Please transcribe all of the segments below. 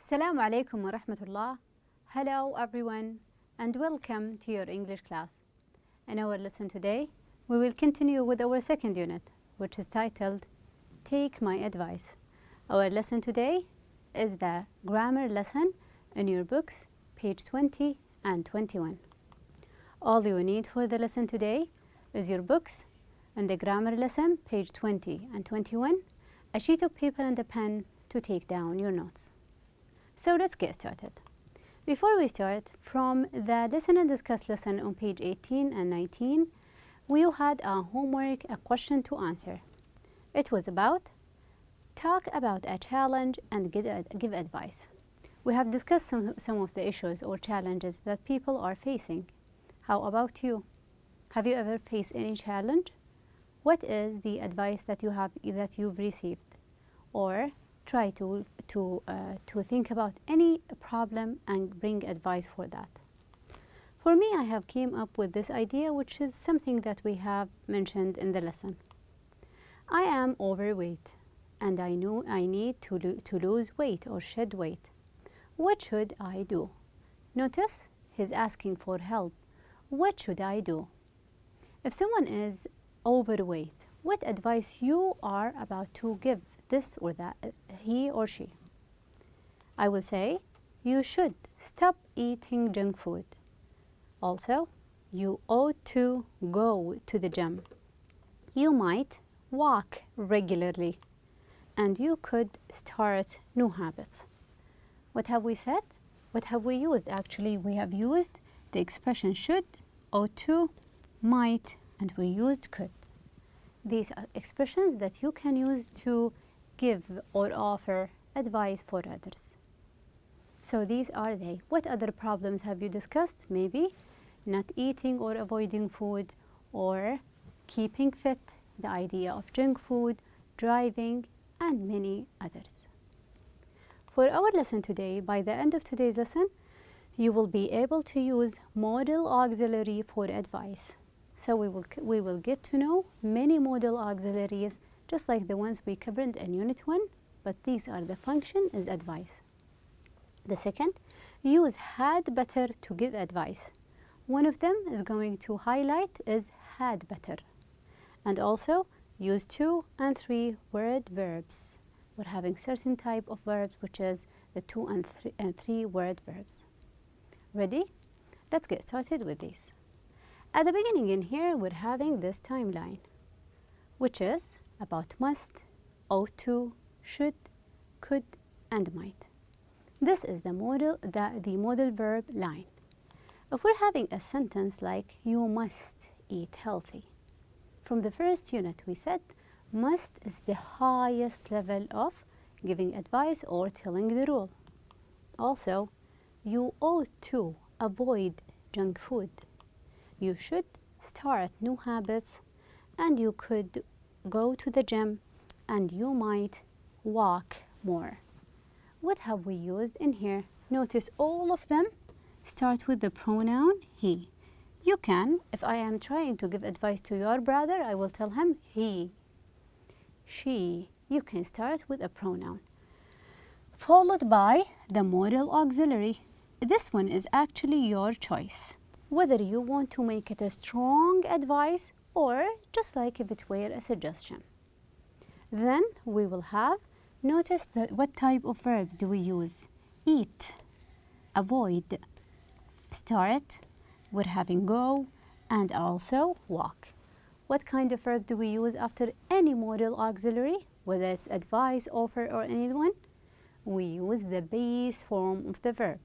Assalamu alaikum wa rahmatullah. Hello everyone and welcome to your English class. In our lesson today, we will continue with our second unit, which is titled Take My Advice. Our lesson today is the grammar lesson in your books, page 20 and 21. All you need for the lesson today is your books and the grammar lesson, page 20 and 21, a sheet of paper and a pen to take down your notes. So let's get started. Before we start, from the Listen and Discuss lesson on page 18 and 19, we had a homework, a question to answer. It was about talk about a challenge and give advice. We have discussed some of the issues or challenges that people are facing. How about you? Have you ever faced any challenge? What is the advice that you've received? Or try to think about any problem and bring advice for that. For me, I have came up with this idea, which is something that we have mentioned in the lesson. I am overweight and I know I need to lose weight or shed weight. What should I do? Notice he's asking for help. What should I do? If someone is overweight, what advice you are about to give this or that, he or she? I will say, you should stop eating junk food. Also, you ought to go to the gym. You might walk regularly, and you could start new habits. What have we said? What have we used? Actually, we have used the expression should, ought to, might, and we used could. These are expressions that you can use to give or offer advice for others. So these are they. What other problems have you discussed? Maybe not eating or avoiding food, or keeping fit, the idea of junk food, driving, and many others. For our lesson today, by the end of today's lesson, you will be able to use modal auxiliary for advice. So we will get to know many modal auxiliaries, just like the ones we covered in Unit 1, but these are the function is advice. The second, use had better to give advice. One of them is going to highlight is had better. And also use 2 and 3 word verbs. We're having certain type of verbs, which is the 2 and 3 word verbs. Ready? Let's get started with these. At the beginning in here, we're having this timeline, which is about must, ought to, should, could, and might. This is the modal verb line. If we're having a sentence like you must eat healthy, from the first unit we said must is the highest level of giving advice or telling the rule. Also, you ought to avoid junk food. You should start new habits, and you could go to the gym, and you might walk more. What have we used in here? Notice all of them start with the pronoun he. You can, if I am trying to give advice to your brother, I will tell him he, she. You can start with a pronoun, followed by the modal auxiliary. This one is actually your choice, whether you want to make it a strong advice or just like if it were a suggestion. Then we will have, notice what type of verbs do we use? Eat, avoid, start, we're having go, and also walk. What kind of verb do we use after any modal auxiliary, whether it's advice, offer, or anyone? We use the base form of the verb.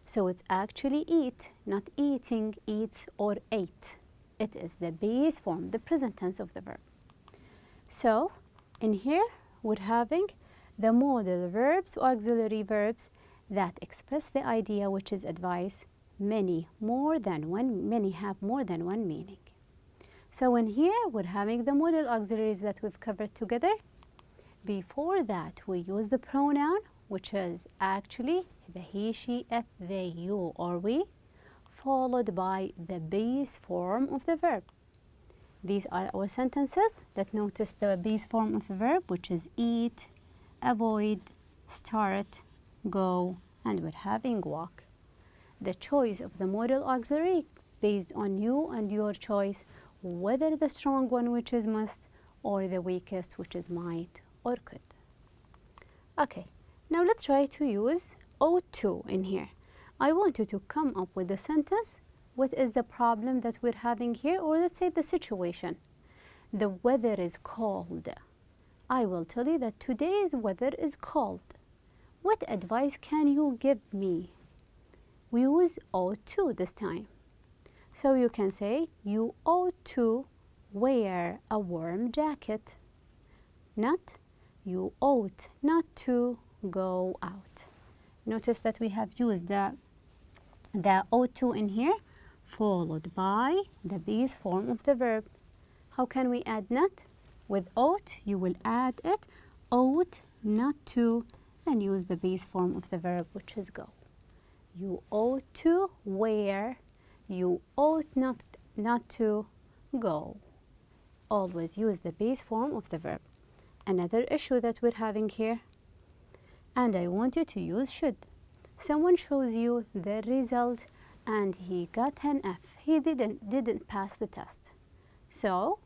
So it's actually eat, not eating, eats, or ate. It is the base form, the present tense of the verb. So in here, we're having the modal verbs, auxiliary verbs that express the idea, which is advice. Many have more than one meaning. So in here, we're having the modal auxiliaries that we've covered together. Before that, we use the pronoun, which is actually the he, she, it, they, you, or we, followed by the base form of the verb. These are our sentences that notice the base form of the verb, which is eat, avoid, start, go, and we're having walk. The choice of the modal auxiliary based on you and your choice, whether the strong one, which is must, or the weakest, which is might or could. Okay, now let's try to use ought to in here. I want you to come up with a sentence. What is the problem that we're having here? Or let's say the situation. The weather is cold. I will tell you that today's weather is cold. What advice can you give me? We use ought to this time. So you can say, you ought to wear a warm jacket. Not, you ought not to go out. Notice that we have used the ought to in here, followed by the base form of the verb. How can we add not? With ought, you will add it, ought not to, and use the base form of the verb, which is go. You ought to wear, you ought not to go. Always use the base form of the verb. Another issue that we're having here, and I want you to use should. Someone shows you the result and he got an F. He didn't pass the test. So,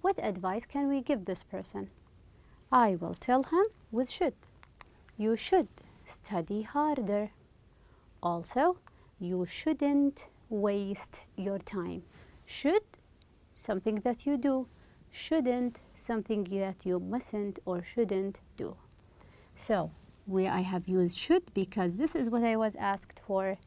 what advice can we give this person? I will tell him with should. You should study harder. Also, you shouldn't waste your time. Should, something that you do. Shouldn't, something that you mustn't or shouldn't do. So, I have used should because this is what I was asked for,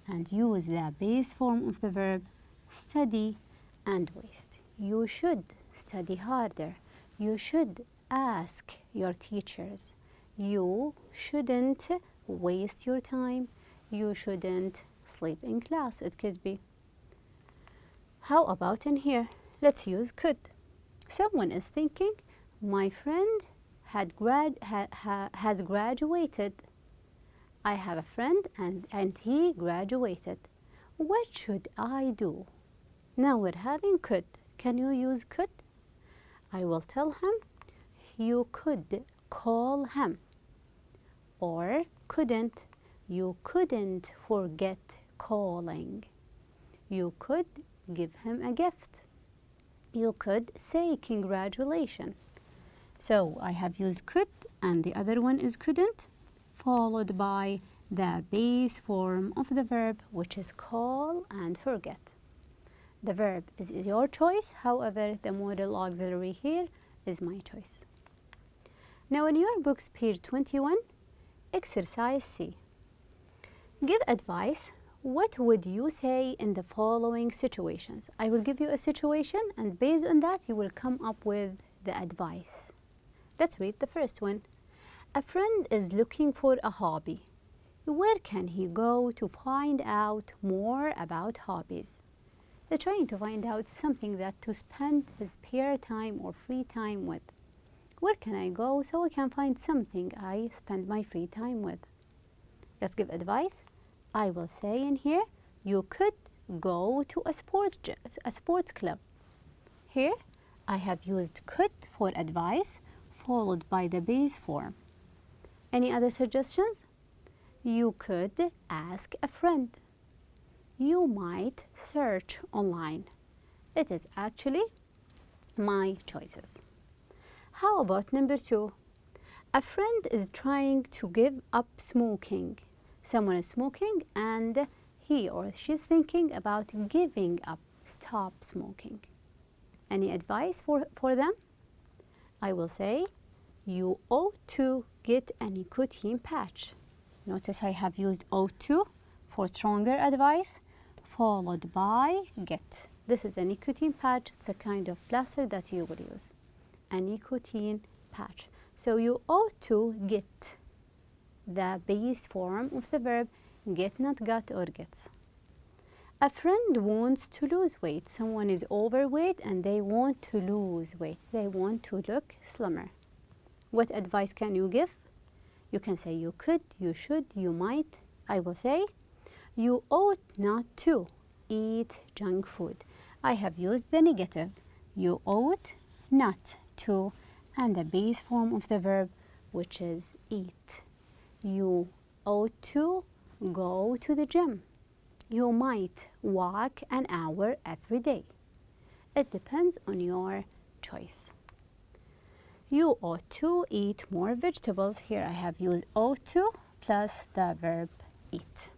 and use the base form of the verb, study and waste. You should study harder. You should ask your teachers. You shouldn't waste your time. You shouldn't sleep in class, it could be. How about in here? Let's use could. Someone is thinking, my friend has graduated. I have a friend and he graduated. What should I do? Now we're having could. Can you use could? I will tell him, you could call him. Or couldn't, you couldn't forget calling. You could give him a gift. You could say congratulations. So I have used could, and the other one is couldn't, followed by the base form of the verb, which is call and forget. The verb is your choice, however, the modal auxiliary here is my choice. Now in your book's page 21, exercise C. Give advice. What would you say in the following situations? I will give you a situation, and based on that, you will come up with the advice. Let's read the first one. A friend is looking for a hobby. Where can he go to find out more about hobbies? He's trying to find out something that to spend his spare time or free time with. Where can I go so I can find something I spend my free time with? Let's give advice. I will say in here, you could go to a sports club. Here, I have used could for advice, followed by the base form. Any other suggestions? You could ask a friend. You might search online. It is actually my choices. How about number 2? A friend is trying to give up smoking. Someone is smoking and he or she's thinking about giving up, stop smoking. Any advice for them? I will say, you ought to get a nicotine patch. Notice I have used ought to for stronger advice, followed by get. This is a nicotine patch. It's a kind of plaster that you will use. A nicotine patch. So you ought to get the base form of the verb, get, not got or gets. A friend wants to lose weight. Someone is overweight and they want to lose weight. They want to look slimmer. What advice can you give? You can say you could, you should, you might. I will say, you ought not to eat junk food. I have used the negative. You ought not to, and the base form of the verb, which is eat. You ought to go to the gym. You might walk an hour every day. It depends on your choice. You ought to eat more vegetables. Here I have used ought to plus the verb eat.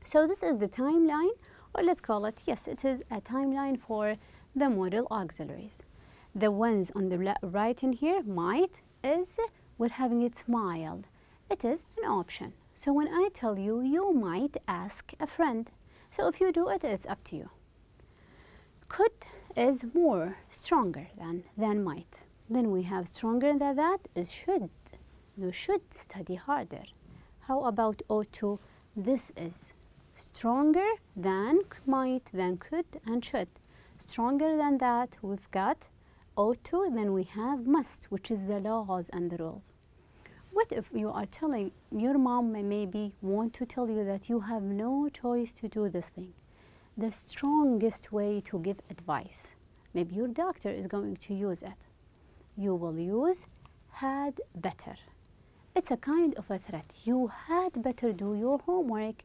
So this is the timeline, or let's call it, yes, it is a timeline for the modal auxiliaries. The ones on the right in here, might, is, we're having it mild. It is an option. So when I tell you, you might ask a friend. So if you do it, it's up to you. Could is more, stronger than might. Then we have stronger than that is should. You should study harder. How about ought to? This is stronger than might, than could, and should. Stronger than that, we've got ought to, then we have must, which is the laws and the rules. What if you are telling, your mom may maybe want to tell you that you have no choice to do this thing? The strongest way to give advice, maybe your doctor is going to use it. You will use had better. It's a kind of a threat. You had better do your homework,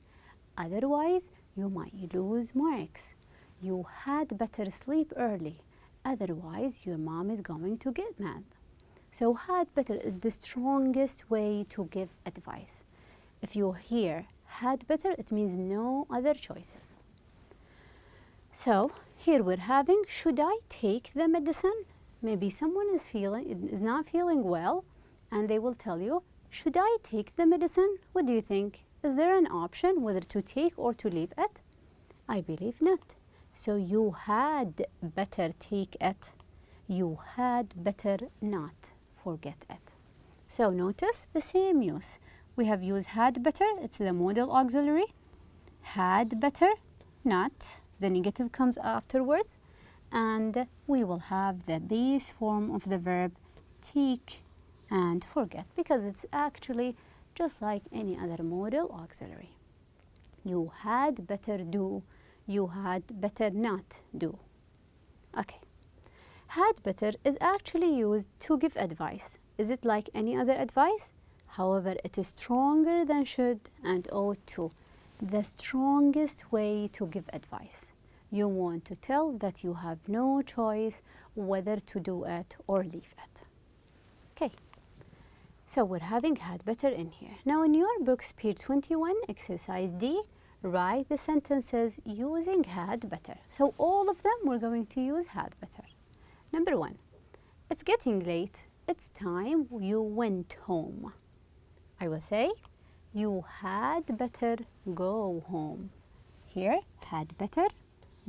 otherwise you might lose marks. You had better sleep early, otherwise your mom is going to get mad. So had better is the strongest way to give advice. If you hear had better, it means no other choices. So here we're having, should I take the medicine? Maybe someone is not feeling well, and they will tell you, should I take the medicine? What do you think? Is there an option whether to take or to leave it? I believe not. So you had better take it. You had better not forget it. So notice the same use. We have used had better, it's the modal auxiliary. Had better, not, the negative comes afterwards. And we will have the base form of the verb take and forget, because it's actually just like any other modal auxiliary. You had better do, you had better not do. Okay. Had better is actually used to give advice. Is it like any other advice? However, it is stronger than should and ought to. The strongest way to give advice. You want to tell that you have no choice whether to do it or leave it. Okay, so we're having had better in here. Now in your books, page 21, exercise D, write the sentences using had better. So all of them we're going to use had better. Number 1, it's getting late. It's time you went home. I will say, you had better go home. Here, had better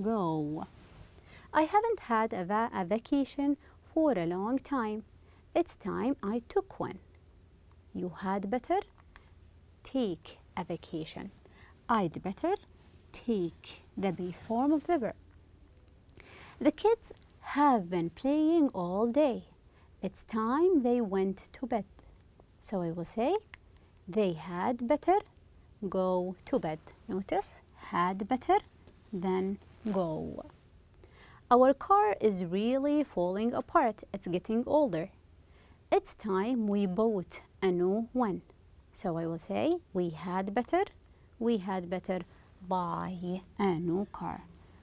go. I haven't had a vacation for a long time. It's time I took one. You had better take a vacation. I'd better take, the base form of the verb. The kids have been playing all day. It's time they went to bed. So I will say, they had better go to bed. Notice, had better, then go. Our car is really falling apart. It's getting older. It's time we bought a new one. So I will say, we had better buy a new car.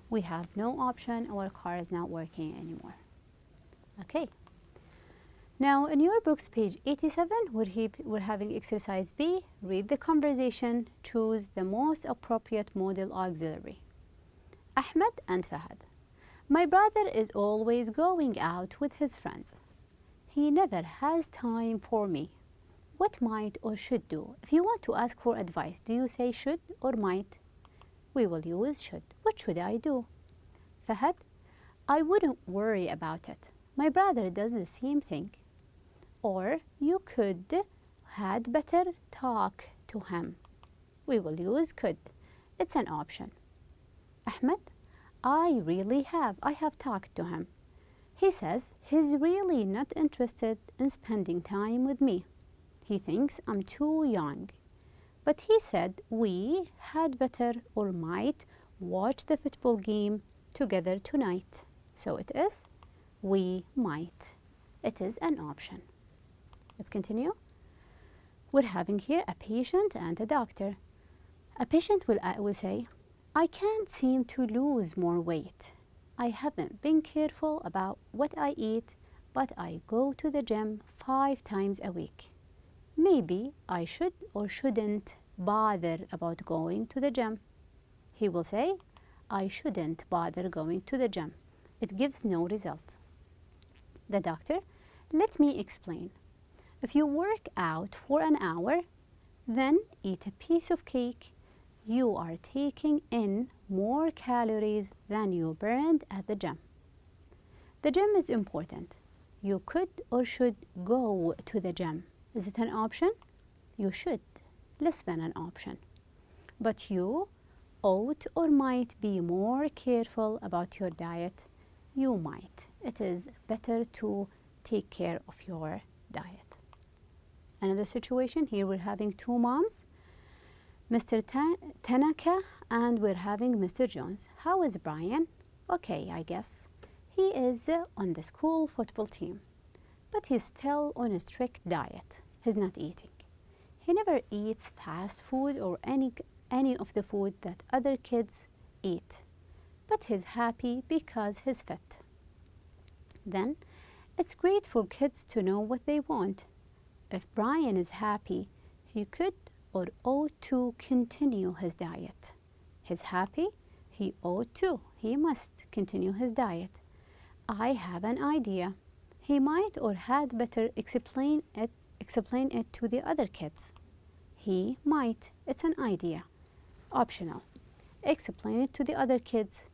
We have no option, our car is not working anymore. Okay. Now in your books, page 87, we're having exercise B. Read the conversation, choose the most appropriate modal auxiliary. Ahmed and Fahad. My brother is always going out with his friends. He never has time for me. What might or should do? If you want to ask for advice, do you say should or might? We will use should. What should I do? Fahad, I wouldn't worry about it. My brother does the same thing. Or you could, had better talk to him. We will use could. It's an option. Ahmed, I have talked to him. He says he's really not interested in spending time with me. He thinks I'm too young. But he said we had better or might watch the football game together tonight. So it is we might. It is an option. Let's continue. we're having here a patient and a doctor. A patient will say, I can't seem to lose more weight. I haven't been careful about what I eat, but I go to the gym 5 times a week. Maybe I should or shouldn't bother about going to the gym. He will say, I shouldn't bother going to the gym. It gives no result. The doctor, let me explain. If you work out for an hour, then eat a piece of cake, you are taking in more calories than you burned at the gym. The gym is important. You could or should go to the gym. Is it an option? You should, less than an option. But you ought or might be more careful about your diet. You might. It is better to take care of your diet. Another situation, here we're having 2 moms, Mr. Tanaka and we're having Mr. Jones. How is Brian? Okay, I guess. He is on the school football team, but he's still on a strict diet. He's not eating. He never eats fast food or any of the food that other kids eat, but he's happy because he's fit. Then, it's great for kids to know what they want. If Brian is happy, he could or ought to continue his diet. He's happy, he ought to, he must continue his diet. I have an idea. He might or had better explain it to the other kids. He might, it's an idea, optional. Explain it to the other kids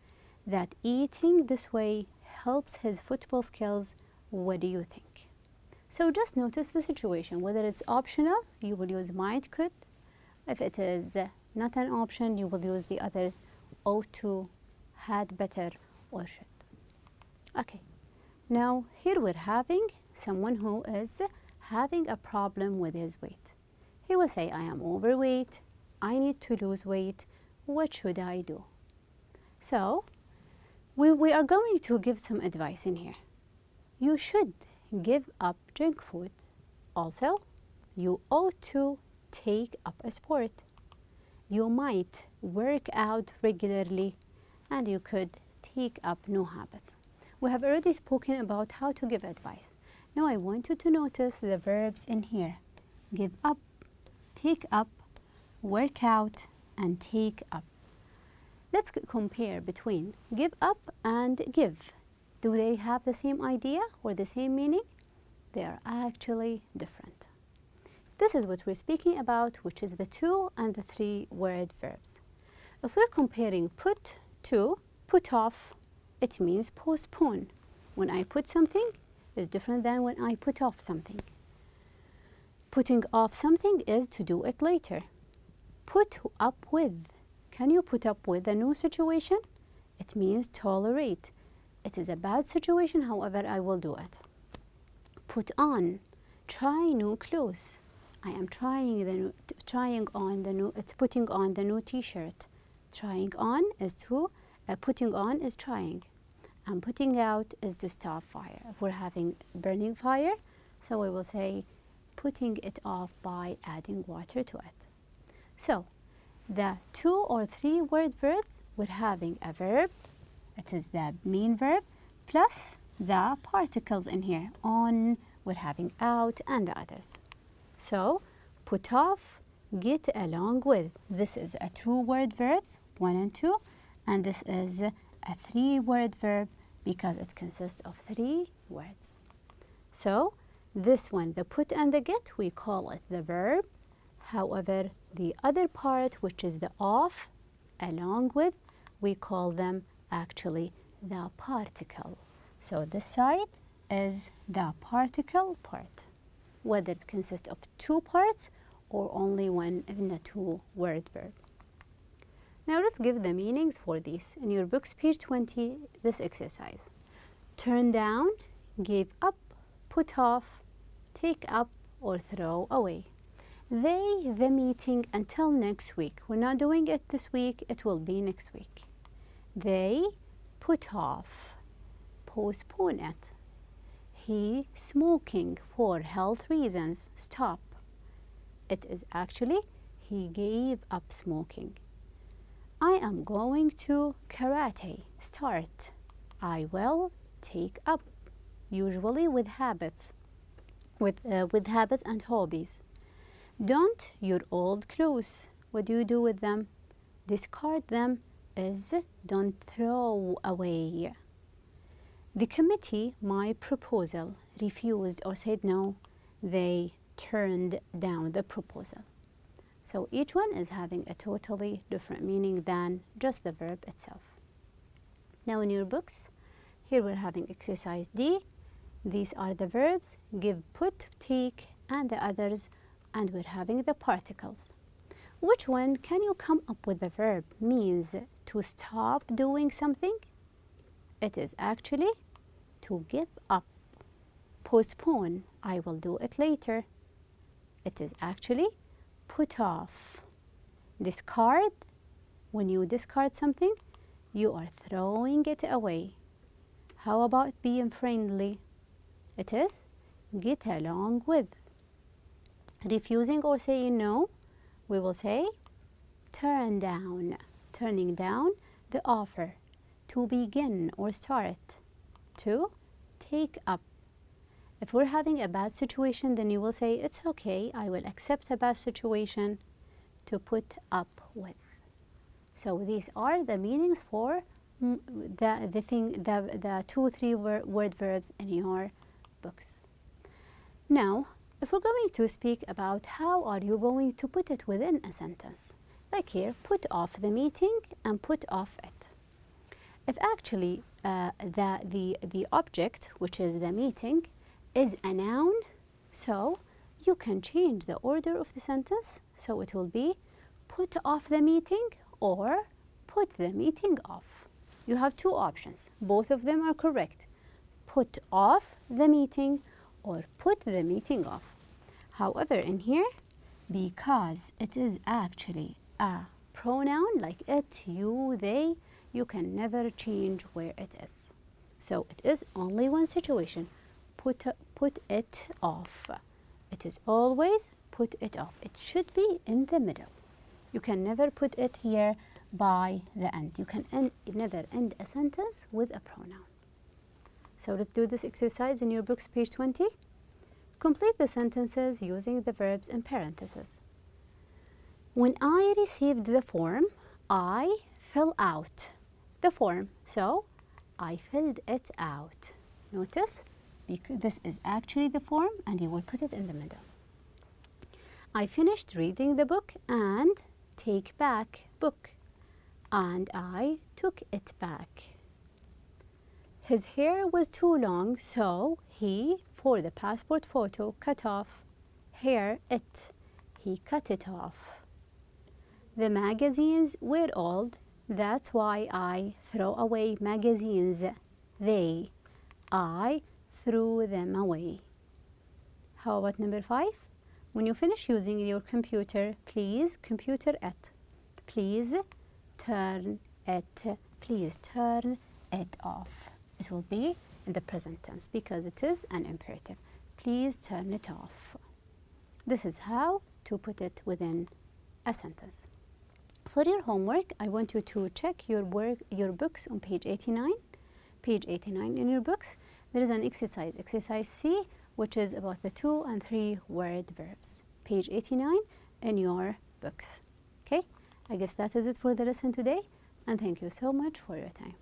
that eating this way helps his football skills. What do you think? So just notice the situation. Whether it's optional, you will use might, could. If it is not an option, you will use the others, ought to, had better, or should. Okay, now here we're having someone who is having a problem with his weight. He will say, I am overweight, I need to lose weight, what should I do? So, we are going to give some advice in here. You should give up junk food. Also, you ought to take up a sport. You might work out regularly, and you could take up new habits. We have already spoken about how to give advice. Now I want you to notice the verbs in here. Give up, take up, work out, and take up. Let's compare between give up and give. Do they have the same idea or the same meaning? They are actually different. This is what we're speaking about, which is the 2 and the 3 word verbs. If we're comparing put to put off, it means postpone. When I put something, is different than when I put off something. Putting off something is to do it later. Put up with. Can you put up with a new situation? It means tolerate. It is a bad situation, however, I will do it. Put on. Try new clothes. I am putting on the new t-shirt. Trying on is to, putting on is trying. And putting out is to stop fire. If we're having burning fire, so we will say putting it off by adding water to it. So, the 2 or 3 word verbs, we're having a verb, it is the main verb, plus the particles in here. On, we're having out, and the others. So, put off, get along with. This is a 2 word verbs, 1 and 2, and this is a 3 word verb because it consists of 3 words. So, this one, the put and the get, we call it the verb. However, the other part, which is the off, along with, we call them actually the particle. So this side is the particle part, whether it consists of 2 parts or only one in the 2 word verb. Now let's give the meanings for these. In your books, page 20, this exercise. Turn down, give up, put off, take up, or throw away. The meeting until next week. We're not doing it this week, it will be next week. They put off, postpone it. He smoking for health reasons, stop. It is actually he gave up smoking. I am going to karate. Start. I will take up. Usually with habits. With habits and hobbies. Don't your old clothes. What do you do with them? Discard them is don't throw away. The committee, my proposal, refused or said no. They turned down the proposal. So each one is having a totally different meaning than just the verb itself. Now in your books, here we're having exercise D. These are the verbs, give, put, take, and the others, and we're having the particles. Which one can you come up with the verb means to stop doing something? It is actually to give up. Postpone, I will do it later. It is actually put off. Discard, when you discard something, you are throwing it away. How about being friendly? It is get along with. Refusing or saying no, we will say turn down. Turning down the offer. To begin or start. To take up. If we're having a bad situation, then you will say it's okay, I will accept a bad situation. To put up with. So these are the meanings for the 2-3 word verbs in your books. Now, if we're going to speak about how are you going to put it within a sentence, like here, put off the meeting and put off it. If actually the object, which is the meeting, is a noun, so you can change the order of the sentence, so it will be put off the meeting or put the meeting off. You have two options. Both of them are correct. Put off the meeting or put the meeting off. However, in here, because it is actually a pronoun like it, you, they, you can never change where it is. So it is only one situation. Put it off. It is always put it off. It should be in the middle. You can never put it here by the end. You can never end a sentence with a pronoun. So let's do this exercise in your books, page 20. Complete the sentences using the verbs in parentheses. When I received the form, I fill out the form. So I filled it out. Notice, because this is actually the form and you will put it in the middle. I finished reading the book and take back book. And I took it back. His hair was too long, so he, for the passport photo, cut off hair it. He cut it off. The magazines were old, that's why I throw away magazines. They, I threw them away. How about number 5? When you finish using your computer, please computer it. Please turn it. Please turn it off. It will be in the present tense because it is an imperative. Please turn it off. This is how to put it within a sentence. For your homework, I want you to check your books on page 89. Page 89 in your books, there is an exercise, exercise C, which is about the 2 and 3 word verbs. Page 89 in your books. Okay, I guess that is it for the lesson today, and thank you so much for your time.